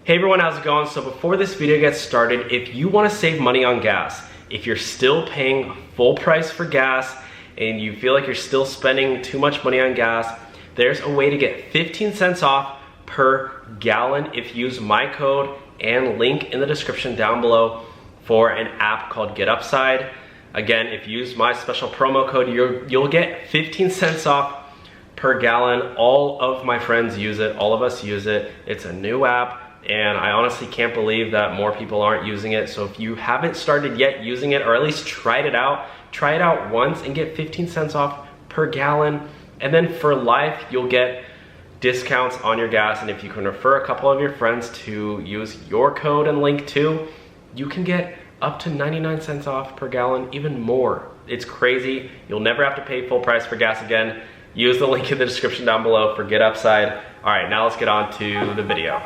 Hey everyone, how's it going? So before this video gets started, if you want to save money on gas, if you're still paying full price for gas and you feel like you're still spending too much money on gas, there's a way to get 15 cents off per gallon if you use my code and link in the description down below for an app called GetUpside. Again, if you use my special promo code, you'll get 15 cents off per gallon. All of my friends use it, all of us use it. It's a new app. And I honestly can't believe that more people aren't using it. So if you haven't started yet using it, or at least try it out once and get 15 cents off per gallon. And then for life, you'll get discounts on your gas. And if you can refer a couple of your friends to use your code and link too, you can get up to 99 cents off per gallon, even more. It's crazy. You'll never have to pay full price for gas again. Use the link in the description down below for GetUpside. All right, now let's get on to the video.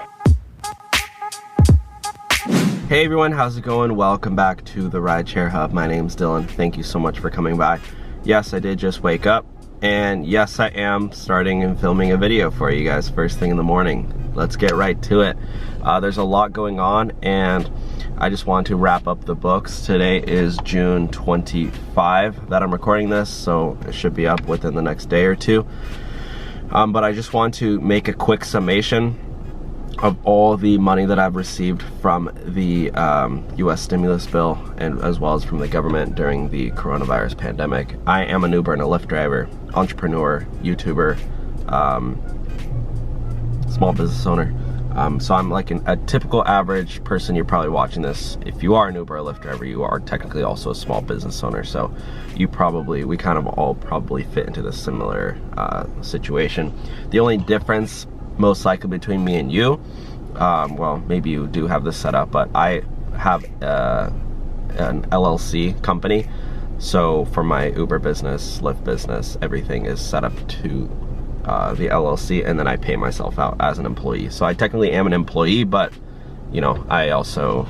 Hey everyone, how's it going? Welcome back to the Rideshare Hub. My name's Dylan. Thank you so much for coming by. Yes, I did just wake up, and yes, I am starting and filming a video for you guys first thing in the morning. Let's get right to it. There's a lot going on, and I just want to wrap up the books. Today is June 25 that I'm recording this, so it should be up within the next day or two. But I just want to make a quick summation of all the money that I've received from the US stimulus bill, and as well as from the government during the coronavirus pandemic. I am an Uber and a Lyft driver, entrepreneur, YouTuber, small business owner. So I'm like a typical average person. You're probably watching this. If you are an Uber or Lyft driver, you are technically also a small business owner. So we kind of all probably fit into this similar situation. The only difference most likely between me and you, well, maybe you do have this set up, but I have an LLC company. So for my Uber business, Lyft business, everything is set up to the LLC, and then I pay myself out as an employee. So I technically am an employee, but you know, I also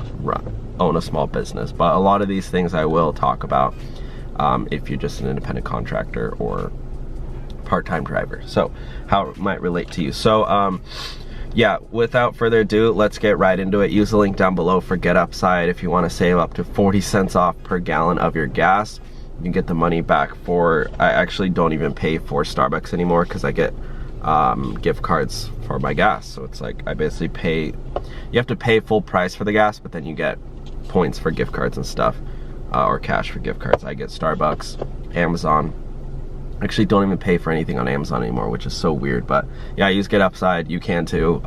own a small business. But a lot of these things I will talk about if you're just an independent contractor or part-time driver, so how it might relate to you. So yeah, without further ado, let's get right into it. Use the link down below for GetUpside if you want to save up to 40 cents off per gallon of your gas. You can get the money back for, I actually don't even pay for Starbucks anymore because I get gift cards for my gas. So it's like I basically pay, you have to pay full price for the gas, but then you get points for gift cards and stuff, or cash for gift cards. I get Starbucks, Amazon. Actually don't even pay for anything on Amazon anymore, which is so weird. But yeah, I use GetUpside. You can too.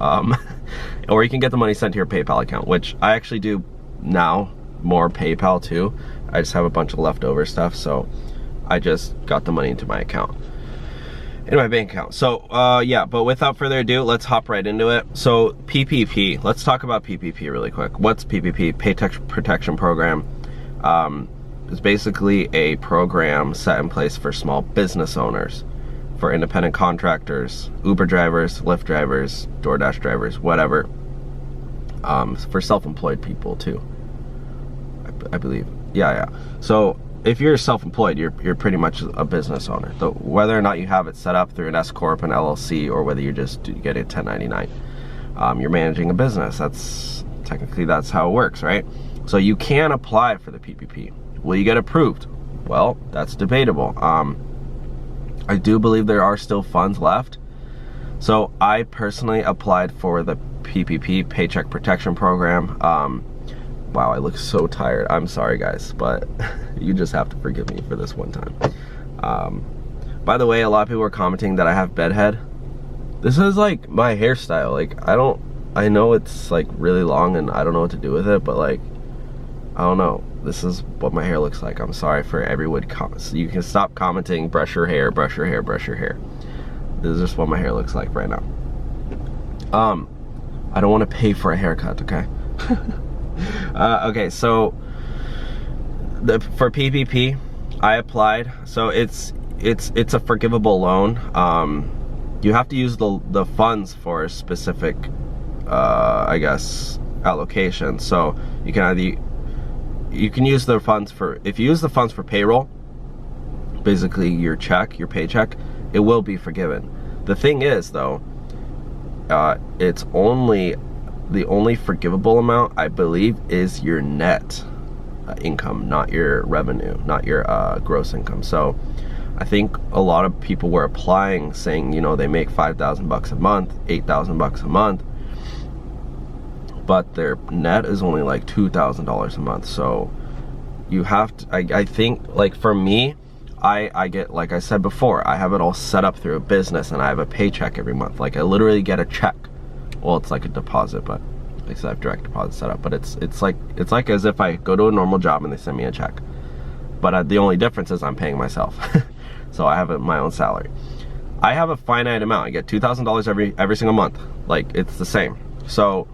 Or you can get the money sent to your PayPal account, which I actually do now more PayPal too. I just have a bunch of leftover stuff, so I just got the money into my account, in my bank account. So yeah, but without further ado, let's hop right into it. So PPP, let's talk about PPP really quick. What's PPP? Paycheck Protection Program. It's basically a program set in place for small business owners, for independent contractors, Uber drivers, Lyft drivers, DoorDash drivers, whatever. For self-employed people too, I believe. Yeah. So if you're self-employed, you're pretty much a business owner. So whether or not you have it set up through an S Corp, an LLC, or whether you just get a 1099, you're managing a business. That's how it works, right? So you can apply for the PPP. Will you get approved? Well, that's debatable. I do believe there are still funds left. So I personally applied for the PPP, Paycheck Protection Program. Wow, I look so tired. I'm sorry guys, but you just have to forgive me for this one time. By the way, a lot of people are commenting that I have bedhead. This is like my hairstyle. Like I know it's like really long and I don't know what to do with it, but like, I don't know. This is what my hair looks like. I'm sorry for everyone. So you can stop commenting, brush your hair, brush your hair, brush your hair. This is just what my hair looks like right now. I don't want to pay for a haircut, okay? Okay, so for PPP, I applied. So it's a forgivable loan. You have to use the funds for a specific, I guess, allocation. So you can use the funds for, if you use the funds for payroll, basically your paycheck, it will be forgiven. The thing is though, it's only the only forgivable amount, I believe, is your net income, not your revenue, not your gross income. So I think a lot of people were applying saying, you know, they make 5,000 bucks a month, 8,000 bucks a month, but their net is only like $2,000 a month. So you have to, I think, like for me, I get, like I said before, I have it all set up through a business and I have a paycheck every month. Like I literally get a check. Well, it's like a deposit, but at least I have direct deposit set up. But it's like as if I go to a normal job and they send me a check. But the only difference is I'm paying myself. So I have my own salary. I have a finite amount. I get $2,000 every single month. Like it's the same. So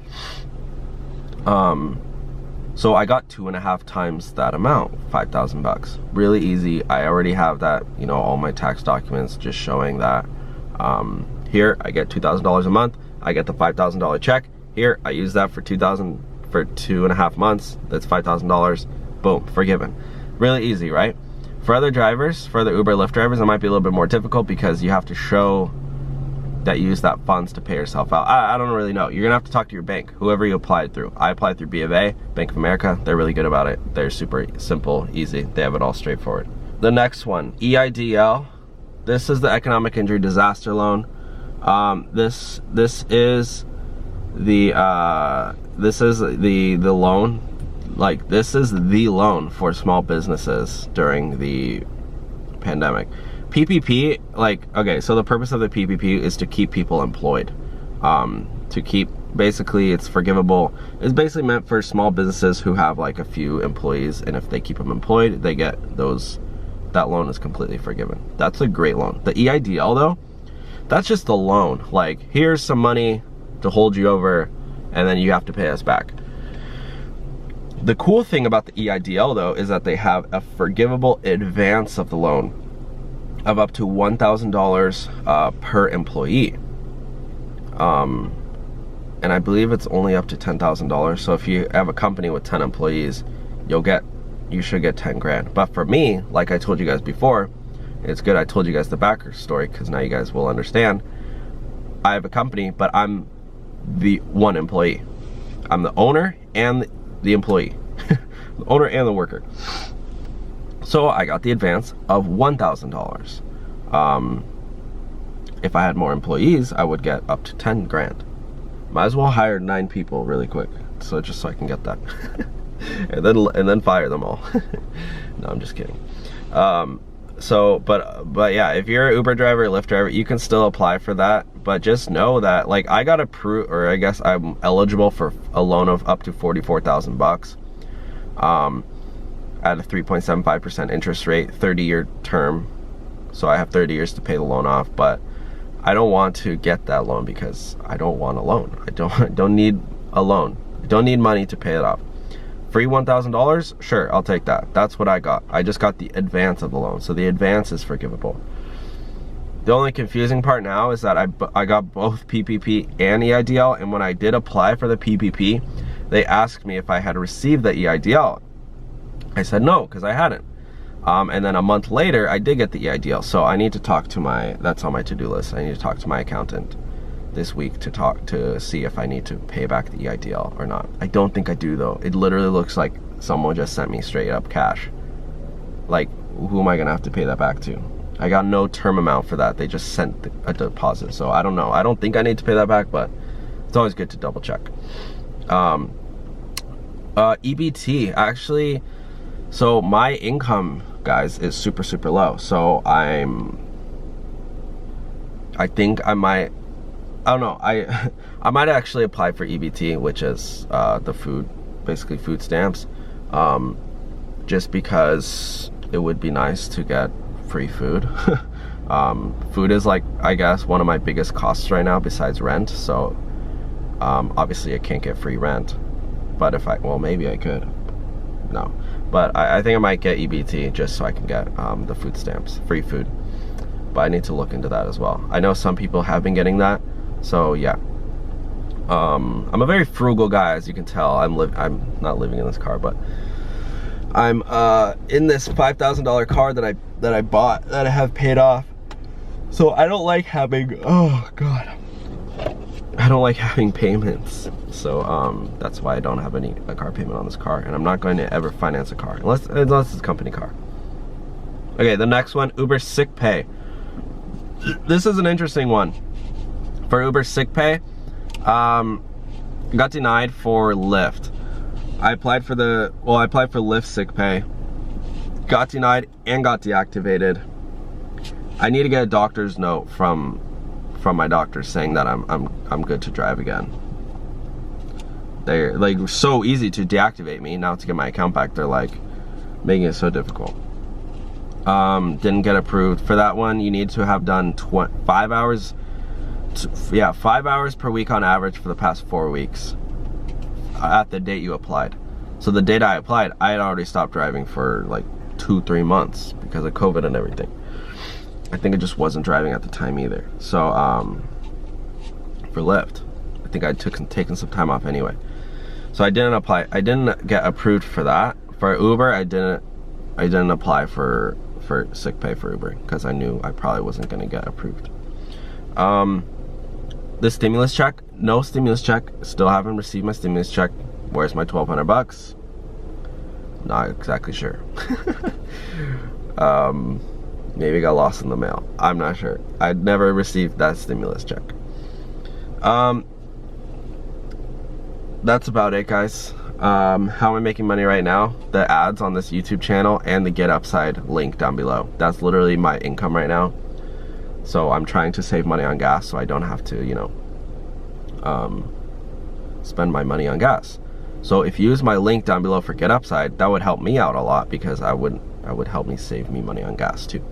so I got 2.5 times that amount, 5,000 bucks. Really easy. I already have that, you know, all my tax documents just showing that. Here I get $2,000 a month. I get the $5,000 check. Here I use that for 2,000 for 2.5 months. That's $5,000. Boom, forgiven. Really easy, right? For other drivers, for other Uber, Lyft drivers, it might be a little bit more difficult because you have to show that you use that funds to pay yourself out. I don't really know. You're gonna have to talk to your bank, whoever you applied through. I applied through B of A, Bank of America. They're really good about it. They're super simple, easy. They have it all straightforward. The next one, EIDL. This is the Economic Injury Disaster Loan. This is the loan. Like this is the loan for small businesses during the pandemic. PPP, like, okay, so the purpose of the PPP is to keep people employed. To keep, basically, it's forgivable. It's basically meant for small businesses who have like a few employees, and if they keep them employed, they get those, that loan is completely forgiven. That's a great loan. The EIDL though, that's just the loan. Like, here's some money to hold you over, and then you have to pay us back. The cool thing about the EIDL though is that they have a forgivable advance of the loan of up to $1,000 per employee. And I believe it's only up to $10,000. So if you have a company with 10 employees, you should get 10 grand. But for me, like I told you guys before, it's good I told you guys the backer story because now you guys will understand. I have a company, but I'm the one employee. I'm the owner and the employee, the owner and the worker. So I got the advance of $1,000. If I had more employees, I would get up to 10 grand. Might as well hire 9 people really quick, so just so I can get that, and then fire them all. No, I'm just kidding. But yeah, if you're an Uber driver, Lyft driver, you can still apply for that. But just know that, like, I got approved, or I guess I'm eligible for a loan of up to 44,000 bucks. At a 3.75% interest rate, 30-year term. So I have 30 years to pay the loan off, but I don't want to get that loan because I don't want a loan. I don't need a loan. I don't need money to pay it off. Free $1,000? Sure, I'll take that. That's what I got. I just got the advance of the loan, so the advance is forgivable. The only confusing part now is that I got both PPP and EIDL, and when I did apply for the PPP, they asked me if I had received the EIDL. I said no, because I hadn't. And then a month later, I did get the EIDL. So I need to talk to that's on my to-do list. I need to talk to my accountant this week to see if I need to pay back the EIDL or not. I don't think I do though. It literally looks like someone just sent me straight up cash. Like, who am I gonna have to pay that back to? I got no term amount for that. They just sent a deposit. So I don't know. I don't think I need to pay that back, but it's always good to double check. EBT, actually, so my income, guys, is super, super low. So I think I might, I don't know, I might actually apply for EBT, which is the food, basically food stamps, just because it would be nice to get free food. Food is, like, I guess, one of my biggest costs right now besides rent. So obviously I can't get free rent, but if well, maybe I could. No, but I think I might get EBT just so I can get the food stamps, free food. But I need to look into that as well. I know some people have been getting that, so yeah. I'm a very frugal guy, as you can tell. I'm not living in this car, but I'm in this $5,000 car that I bought, that I have paid off. So I don't like having, oh god, I don't like having payments. So that's why I don't have a car payment on this car, and I'm not going to ever finance a car unless it's a company car. Okay, the next one, Uber sick pay. This is an interesting one. For Uber sick pay, got denied for Lyft. I applied for Lyft sick pay, got denied and got deactivated. I need to get a doctor's note from my doctor saying that I'm good to drive again. They're like so easy to deactivate me. Now to get my account back, they're like making it so difficult. Didn't get approved for that one. You need to have done 5 hours. 5 hours per week on average for the past 4 weeks at the date you applied. So the date I applied, I had already stopped driving for like 2-3 months because of COVID and everything. I think I just wasn't driving at the time either. So for Lyft, I think I'd taken some time off anyway. So I didn't apply. I didn't get approved for that. For Uber, I didn't apply for sick pay for Uber because I knew I probably wasn't gonna get approved. The stimulus check, no stimulus check. Still haven't received my stimulus check. Where's my 1,200 bucks? Not exactly sure. Maybe it got lost in the mail. I'm not sure. I'd never received that stimulus check. That's about it, guys. How am I making money right now? The ads on this YouTube channel and the GetUpside link down below. That's literally my income right now. So I'm trying to save money on gas so I don't have to, you know, spend my money on gas. So if you use my link down below for GetUpside, that would help me out a lot because I would help me save me money on gas too.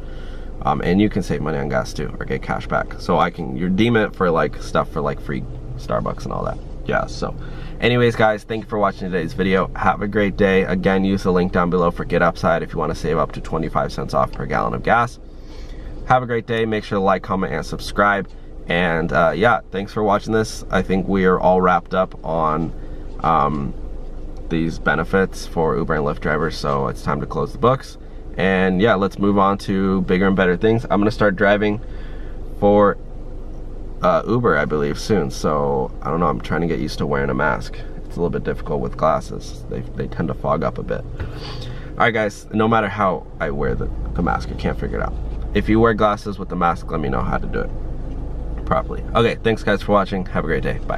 And you can save money on gas too or get cash back. So I can redeem it for like stuff for like free Starbucks and all that. Yeah, so anyways, guys, thank you for watching today's video. Have a great day. Again, use the link down below for GetUpside if you want to save up to 25 cents off per gallon of gas. Have a great day. Make sure to like, comment, and subscribe. And yeah, thanks for watching this. I think we are all wrapped up on these benefits for Uber and Lyft drivers, so it's time to close the books. And yeah, let's move on to bigger and better things. I'm gonna start driving for Uber, I believe, soon. So I don't know, I'm trying to get used to wearing a mask. It's a little bit difficult with glasses. They tend to fog up a bit. All right, guys, no matter how I wear the mask, I can't figure it out. If you wear glasses with the mask, let me know how to do it properly. Okay, thanks guys for watching. Have a great day. Bye.